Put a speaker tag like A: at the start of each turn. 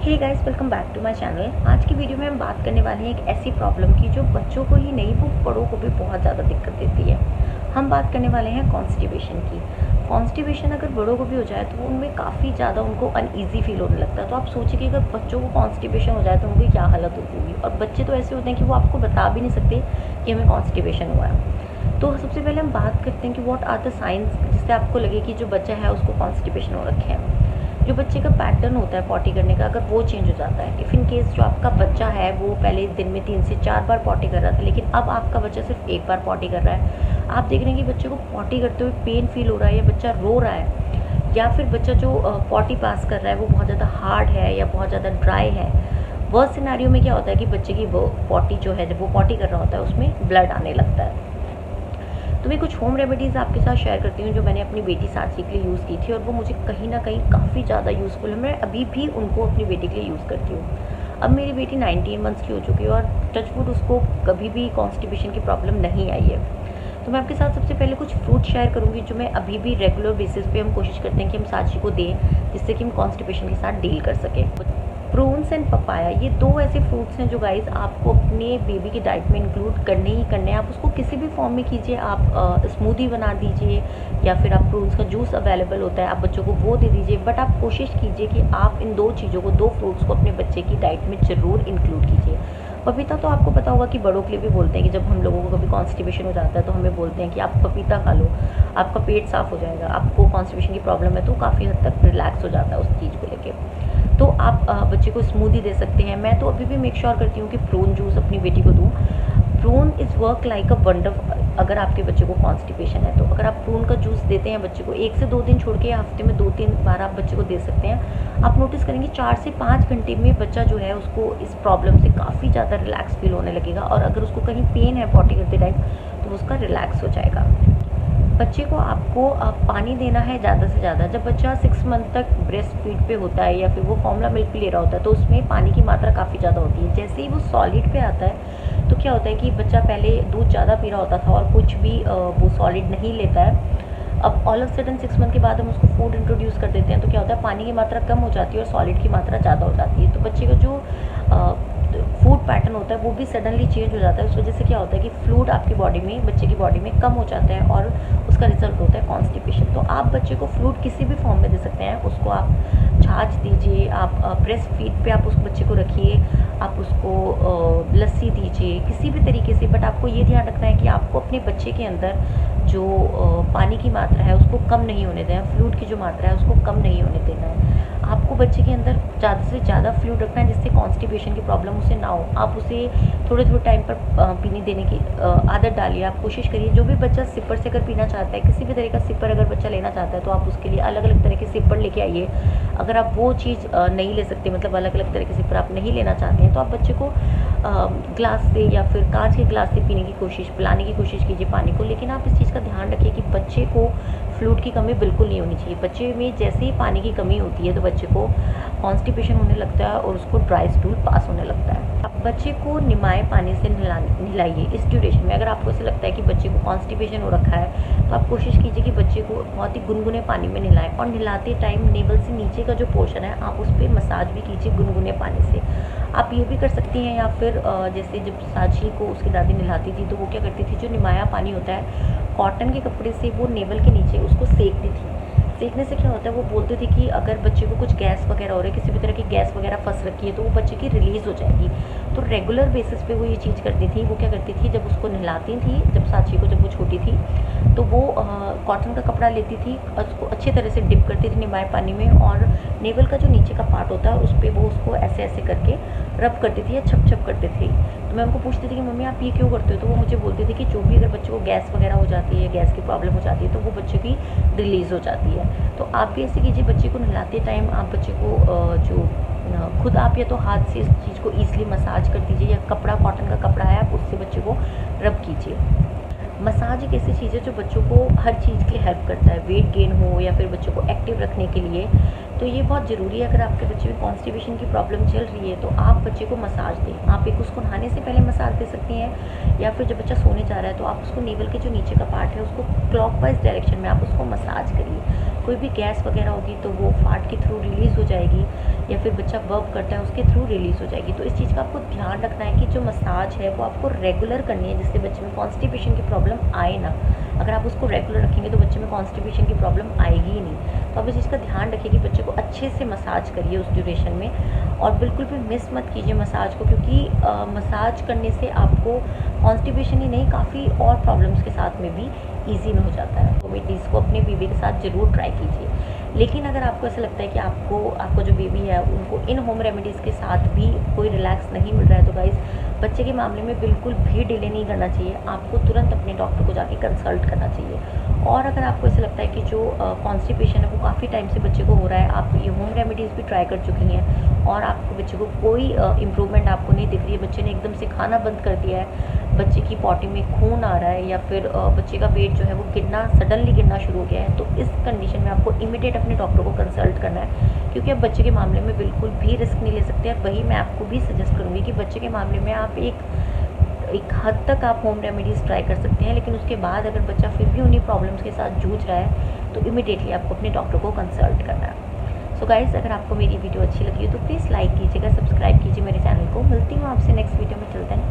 A: Hey guys, welcome back to my channel. आज की video में हम बात करने वाले हैं एक ऐसी प्रॉब्लम की जो बच्चों को ही नहीं, वो बड़ों को भी बहुत ज़्यादा दिक्कत देती है। हम बात करने वाले हैं कॉन्स्टिपेशन की। कॉन्स्टिपेशन अगर बड़ों को भी हो जाए तो उनमें काफ़ी ज़्यादा उनको अनईजी फील होने लगता है। तो आप सोचिए कि अगर बच्चों को कॉन्स्टिपेशन हो जाए तो उनकी क्या हालत होती होगी। और बच्चे तो ऐसे होते हैं कि वो आपको बता भी नहीं सकते कि हमें कॉन्स्टिपेशन हुआ है। तो सबसे पहले हम बात करते हैं कि व्हाट आर द साइंस जिससे आपको लगे कि जो बच्चा है उसको कॉन्स्टिपेशन हो रखे हैं। जो बच्चे का पैटर्न होता है पॉटी करने का, अगर वो चेंज हो जाता है, इफ़ इन केस जो आपका बच्चा है वो पहले दिन में 3 से 4 बार पॉटी कर रहा था, लेकिन अब आपका बच्चा सिर्फ 1 बार पॉटी कर रहा है, आप देख रहे हैं कि बच्चे को पॉटी करते हुए पेन फील हो रहा है, या बच्चा रो रहा है, या फिर बच्चा जो पॉटी पास कर रहा है वो बहुत ज़्यादा हार्ड है या बहुत ज़्यादा ड्राई है। वह सिनेरियो में क्या होता है कि बच्चे की वो पॉटी जो है, जब वो पॉटी कर रहा होता है उसमें ब्लड आने लगता है। तो मैं कुछ होम रेमेडीज़ आपके साथ शेयर करती हूँ जो मैंने अपनी बेटी साक्षी के लिए यूज़ की थी, और वो मुझे कहीं ना कहीं काफ़ी ज़्यादा यूज़फुल है। मैं अभी भी उनको अपनी बेटी के लिए यूज़ करती हूँ। अब मेरी बेटी 19 मंथ्स की हो चुकी है और टचवुड उसको कभी भी कॉन्स्टिपेशन की प्रॉब्लम नहीं आई है। तो मैं आपके साथ सबसे पहले कुछ फ्रूट शेयर करूँगी जो मैं अभी भी रेगुलर बेसिस पे हम कोशिश करते हैं कि हम साक्षी को दें, जिससे कि हम कॉन्स्टिपेशन के साथ डील कर सकें। प्रून्स एंड पपाया, ये दो ऐसे फ्रूट्स हैं जो गाइस आपको अपने बेबी की डाइट में इंक्लूड करने ही करने हैं। आप उसको किसी भी फॉर्म में कीजिए, आप स्मूदी बना दीजिए, या फिर आप प्रून्स का जूस अवेलेबल होता है, आप बच्चों को वो दे दीजिए। बट आप कोशिश कीजिए कि आप इन दो चीज़ों को, दो फ्रूट्स को अपने बच्चे की डाइट में ज़रूर इंक्लूड कीजिए। पपीता तो आपको पता होगा कि बड़ों के लिए भी बोलते हैं कि जब हम लोगों को कभी कॉन्स्टिपेशन हो जाता है तो हमें बोलते हैं कि आप पपीता खा लो, आपका पेट साफ़ हो जाएगा। आपको कॉन्स्टिपेशन की प्रॉब्लम है तो काफ़ी हद तक रिलैक्स हो जाता है उस चीज़ को लेके। तो आप बच्चे को स्मूदी दे सकते हैं। मैं तो अभी भी मेक श्योर करती हूँ कि प्रून जूस अपनी बेटी को दूँ। Prune is work like a wonder. अगर आपके बच्चे को कॉन्स्टिपेशन है तो अगर आप प्रून का जूस देते हैं बच्चे को, 1 से 2 दिन छोड़ के हफ्ते में 2-3 बार आप बच्चे को दे सकते हैं। आप नोटिस करेंगे 4 से 5 घंटे में बच्चा जो है उसको इस प्रॉब्लम से काफ़ी ज़्यादा रिलैक्स फील होने लगेगा। और अगर उसको कहीं पेन है पॉटी करते टाइम तो उसका रिलैक्स हो जाएगा। बच्चे को आपको पानी देना है ज़्यादा से ज़्यादा। जब बच्चा 6 मंथ तक ब्रेस्ट फीड पे होता है या फिर वो फॉर्मूला मिल्क भी ले रहा होता है तो उसमें पानी की मात्रा काफ़ी ज़्यादा होती है। जैसे ही वो सॉलिड पे आता है तो क्या होता है कि बच्चा पहले दूध ज़्यादा पी रहा होता था और कुछ भी वो सॉलिड नहीं लेता है। अब ऑल ऑफ सडन 6 मंथ के बाद हम उसको फूड इंट्रोड्यूस कर देते हैं तो क्या होता है, पानी की मात्रा कम हो जाती है और सॉलिड की मात्रा ज़्यादा हो जाती है। तो बच्चे का जो फूड पैटर्न होता है वो भी सडनली चेंज हो जाता है। उस वजह से क्या होता है कि फ्लूइड आपकी बॉडी में, बच्चे की बॉडी में कम हो जाता है और उसका रिजल्ट होता है कॉन्स्टिपेशन। तो आप बच्चे को फ्लूइड किसी भी फॉर्म में दे सकते हैं। उसको आप छाछ दीजिए, आप ब्रेस्ट फीड पे आप उस बच्चे को रखिए, आप उसको लस्सी दीजिए, किसी भी तरीके से। बट आपको ये ध्यान रखना है कि आपको अपने बच्चे के अंदर जो पानी की मात्रा है उसको कम नहीं होने देना है, फ्लूइड की जो मात्रा है उसको कम नहीं होने देना है। आपको बच्चे के अंदर ज़्यादा से ज़्यादा फ्लूइड रखना है जिससे कॉन्स्टिपेशन की प्रॉब्लम उसे ना हो। आप उसे थोड़े थोड़े टाइम पर पीने देने की आदत डालिए। आप कोशिश करिए, जो भी बच्चा सिपर से अगर पीना चाहता है, किसी भी तरह का सिपर अगर बच्चा लेना चाहता है तो आप उसके लिए अलग अलग तरह के सिपर लेके आइए। अगर आप वो चीज़ नहीं ले सकते, मतलब अलग अलग तरह के सिपर आप नहीं लेना चाहते हैं, तो आप बच्चे को ग्लास से या फिर कांच के ग्लास से पीने की कोशिश, पिलाने की कोशिश कीजिए पानी को। लेकिन आप इस चीज़ का ध्यान रखिए कि बच्चे को फ्लूइड की कमी बिल्कुल नहीं होनी चाहिए। बच्चे में जैसे ही पानी की कमी होती है तो बच्चे को कॉन्स्टिपेशन होने लगता है और उसको ड्राई स्टूल पास होने लगता है। आप बच्चे को निमाए पानी से नहलाइए इस ड्यूरेशन में। अगर आपको ऐसा लगता है कि बच्चे को कॉन्स्टिपेशन हो रखा है तो आप कोशिश कीजिए कि बच्चे को बहुत ही गुनगुने पानी में नहलाएं, और नहलाते टाइम नेवल से नीचे का जो पोर्शन है आप उस पर मसाज भी कीजिए गुनगुने पानी से। आप ये भी कर सकती हैं, या फिर जैसे जब साक्षी को उसकी दादी नहलाती थी तो वो क्या करती थी, जो निमाया पानी होता है कॉटन के कपड़े से वो नेवल के नीचे उसको सेकती थी। सेकने से क्या होता है, वो बोलते थे कि अगर बच्चे को कुछ गैस वगैरह हो रही है, किसी भी तरह की गैस वगैरह फंस रखी है तो वो बच्चे की रिलीज़ हो जाएगी। तो रेगुलर बेसिस पे वो ये चीज़ करती थी। वो क्या करती थी, जब उसको नहलाती थी, जब साक्षी को, जब वो छोटी थी, तो वो कॉटन का कपड़ा लेती थी, उसको अच्छी तरह से डिप करती थी निमाए पानी में, और नेवल का जो नीचे का पार्ट होता है उस पर वो उसको ऐसे ऐसे करके रब करती थी या छप छप करती थी। तो मैं उनको पूछती थी कि मम्मी आप ये क्यों करते हो, तो वो मुझे बोलती थी कि जो भी अगर बच्चे को गैस वगैरह हो जाती है, गैस की प्रॉब्लम हो जाती है तो वो बच्चे की रिलीज़ हो जाती है। तो आप भी ऐसे कीजिए, बच्चे को नहलाते टाइम आप बच्चे को खुद आप या तो हाथ से इस चीज़ को ईज़िली मसाज कर दीजिए, या कपड़ा, कॉटन का कपड़ा है आप उससे बच्चे को रब कीजिए। मसाज एक ऐसी चीज़ है जो बच्चों को हर चीज़ के लिए हेल्प करता है, वेट गेन हो या फिर बच्चों को एक्टिव रखने के लिए। तो ये बहुत ज़रूरी है। अगर आपके बच्चे में कॉन्स्टिपेशन की प्रॉब्लम चल रही है तो आप बच्चे को मसाज दें। आप एक उसको नहाने से पहले मसाज दे सकती हैं, या फिर जब बच्चा सोने जा रहा है तो आप उसको नेवल के जो नीचे का पार्ट है उसको क्लॉकवाइज डायरेक्शन में आप उसको मसाज करिए। कोई भी गैस वगैरह होगी तो वो फाट के थ्रू रिलीज़ हो जाएगी। या फिर बच्चा बर्प करता है उसके थ्रू रिलीज़ हो जाएगी। तो इस चीज़ का आपको ध्यान रखना है कि जो मसाज है वो आपको रेगुलर करनी है, जिससे बच्चे में कॉन्स्टिपेशन की प्रॉब्लम आए ना। अगर आप उसको रेगुलर रखेंगे तो बच्चे में कॉन्स्टिपेशन की प्रॉब्लम आएगी ही नहीं। तो आप इस चीज़ का ध्यान रखिए कि बच्चे को अच्छे से मसाज करिए उस ड्यूरेशन में, और बिल्कुल भी मिस मत कीजिए मसाज को, क्योंकि मसाज करने से आपको कॉन्स्टिपेशन ही नहीं, काफ़ी और प्रॉब्लम्स के साथ में भी ईजी में हो जाता है। तो रेमेडीज़ को अपने बेबी के साथ ज़रूर ट्राई कीजिए। लेकिन अगर आपको ऐसा लगता है कि आपको जो बेबी है उनको इन होम रेमेडीज़ के साथ भी कोई रिलैक्स नहीं मिल रहा है, तो गाइज़ बच्चे के मामले में बिल्कुल भी डिले नहीं करना चाहिए। आपको तुरंत अपने डॉक्टर को जाके कंसल्ट करना चाहिए। और अगर आपको ऐसा लगता है कि जो कॉन्स्टिपेशन है वो काफ़ी टाइम से बच्चे को हो रहा है, आप ये होम रेमेडीज़ भी ट्राई कर चुकी हैं और आपको बच्चे को कोई इम्प्रूवमेंट आपको नहीं दिख रही है, बच्चे ने एकदम से खाना बंद कर दिया है, बच्चे की पॉटी में खून आ रहा है, या फिर बच्चे का वेट जो है वो सडनली गिरना शुरू हो गया है, तो इस कंडीशन में आपको इमीडिएट अपने डॉक्टर को कंसल्ट करना है, क्योंकि अब बच्चे के मामले में बिल्कुल भी रिस्क नहीं ले सकते। और वही मैं आपको भी सजेस्ट करूँगी कि बच्चे के मामले में आप एक हद तक आप होम रेमेडीज़ ट्राई कर सकते हैं, लेकिन उसके बाद अगर बच्चा फिर भी उन्हीं प्रॉब्लम्स के साथ जूझ रहा है तो इमीडिएटली आपको अपने डॉक्टर को कंसल्ट करना है। सो गाइज़, अगर आपको मेरी वीडियो अच्छी लगी हो तो प्लीज़ लाइक कीजिएगा, सब्सक्राइब कीजिए मेरे चैनल को। मिलती हूँ आपसे नेक्स्ट वीडियो में। चलते हैं।